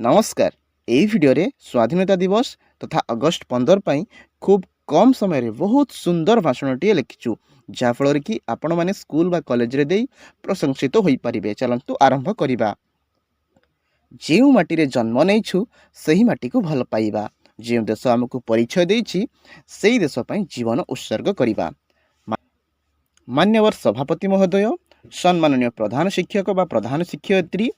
नमस्कार। यही भिडियो स्वाधीनता दिवस तथा अगस्ट 15 पाई खूब कम समय बहुत सुंदर भाषणटीए लिखिचु जहाँफल कि आपण मैंने स्कूल बा कॉलेज रे दे प्रशंसित हो पारे। चलतु आरंभ करवा। जो माटी रे जन्म नहीं सही माटी को भल पाइबा, जो देश आमको परिचय देछि सेही देश पई जीवन उत्सर्ग करवा। मान्यवर सभापति महोदय, सम्माननीय प्रधान शिक्षक बा प्रधान शिक्षयित्री,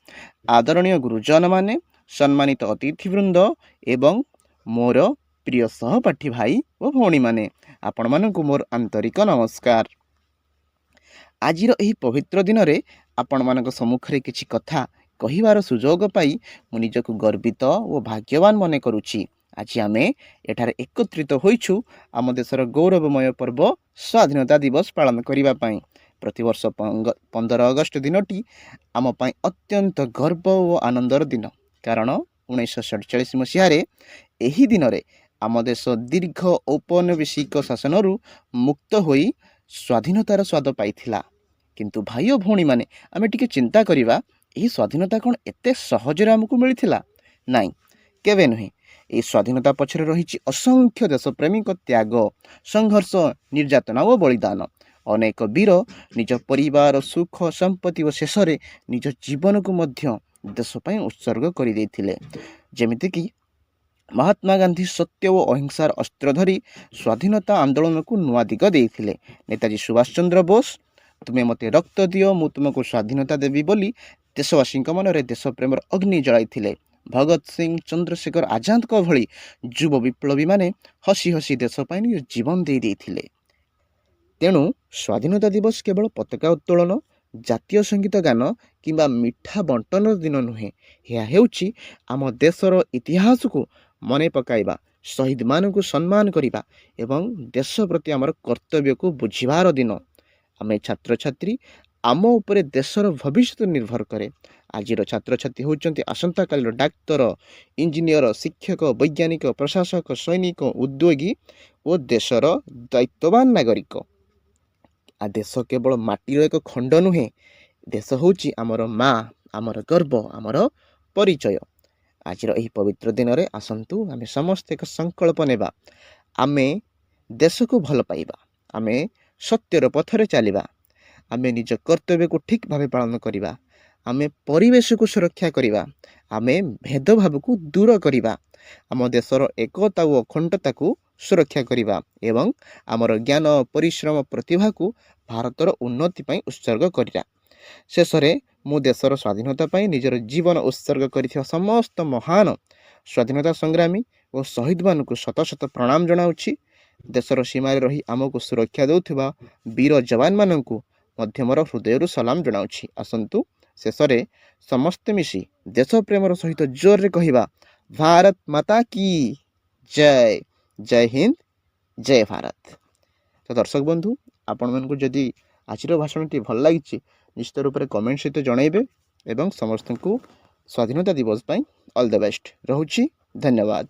आदरणीय गुरुजन माने, सम्मानित अतिथिवृंद एवं मोर प्रिय सहपाठी भाई और भौणी माने, आपण मानकु मोर आंतरिक नमस्कार। आजिर एही पवित्र दिन में आपण मानक सम्मुखें किछि कथा कहिबार सुजोग पाई मु निजकु गर्वित और भाग्यवान मने करुछि। आज आम एठारे एकत्रित होइछु आम देशर गौरवमय पर्व स्वाधीनता दिवस पालन करने। प्रतिवर्ष 15 अगस्ट दिनटी आम पाई अत्यंत गर्व और आनंदर दिन, कारण 1947 मसीह एही दिन रे आम देश दीर्घ औपनिवेशिक शासन मुक्त होई स्वाधीनतार स्वाद पाइथिला। किंतु भाई और भौणी माने आमे टिके चिंता करिबा, एही स्वाधीनता कौन एते सहजरे आमको मिलिथिला? नाई, केबे नुहे। ए स्वाधीनता पछरे रहिछि असंख्य देशप्रेमीक त्याग, संघर्ष, निर्यातना और बलिदान। अनेक वीर निज परिवार सुख संपत्ति और शेष में निज जीवन को मध्य देश पई उत्सर्ग कर देथिले। जेमिति कि महात्मा गांधी सत्य और अहिंसार अस्त्र धरी स्वाधीनता आंदोलन को नुआ दिग देथिले। नेताजी सुभाष चंद्र बोस, तुम्हें मते रक्त दियो मु तुमको स्वाधीनता देवी बोली देशवासी मनरे देशप्रेमर अग्नि जलाइथिले। भगत सिंह, चंद्रशेखर आजाद को भली युव विप्लवी माने हसी हसी देश पाई निज जीवन दे देथिले। तेणु स्वाधीनता दिवस केवल पताका उत्तोलन, जातीय संगीत गान किंबा मिठा बंटन दिन नुहे। यह हेउछि आम देशर इतिहास को मने पकाइबा, शहीद मान को सम्मान करिबा एवं देश प्रति आमर कर्तव्य को बुझिबार दिन। आमे छात्र छात्री आम उपरे देशर भविष्य निर्भर करे। आजिर छात्र छात्री होउचंती आसंता कालिर डाक्तर, इंजीनियर, शिक्षक, वैज्ञानिक, प्रशासक, सैनिक, उद्योगी और देशर दायित्ववान नागरिक। आ देश केवल माटीर एक खंड नुहे, देश होउची आमर माँ, आमर गर्व, आमर परिचय। आजिर एही पवित्र दिन में आसंतु आमे समस्त एक संकल्प नेबा, आमे देश को भल पाइबा, आमे सत्यर पथरे चलिबा, आमे निज कर्तव्य को ठीक भाव पालन करिबा, आमे परिवेश को सुरक्षा करिबा, आमे भेदभाव को दूर करिबा, आम देशर एकता और अखंडता को सुरक्षा करिबा एवं आमर ज्ञान, परिश्रम, प्रतिभा को भारतर उन्नति पई उत्सर्ग करिया। शेष में मु देशर स्वाधीनता पई निजर जीवन उत्सर्ग करिथिबा समस्त महान स्वाधीनता संग्रामी और शहीद मानकु शत शत प्रणाम जनाउछि। देशर सीमारे रही आमको सुरक्षा देउथिबा वीर जवान मानकु मध्य मोर हृदय सलाम जनाउछि। आसंतु शेष में समस्ते मिसी देश प्रेमर सहित जोर रे कहिबा, भारत माता की जय। जय हिंद, जय भारत। तो दर्शक बंधु, आपण मानकु जदि आजिर भाषणटी भल लागिछि निश्चित रूप से कमेंट सहित जनइबे एवं समस्त को स्वाधीनता दिवस पाई ऑल द बेस्ट। रहुछि, धन्यवाद।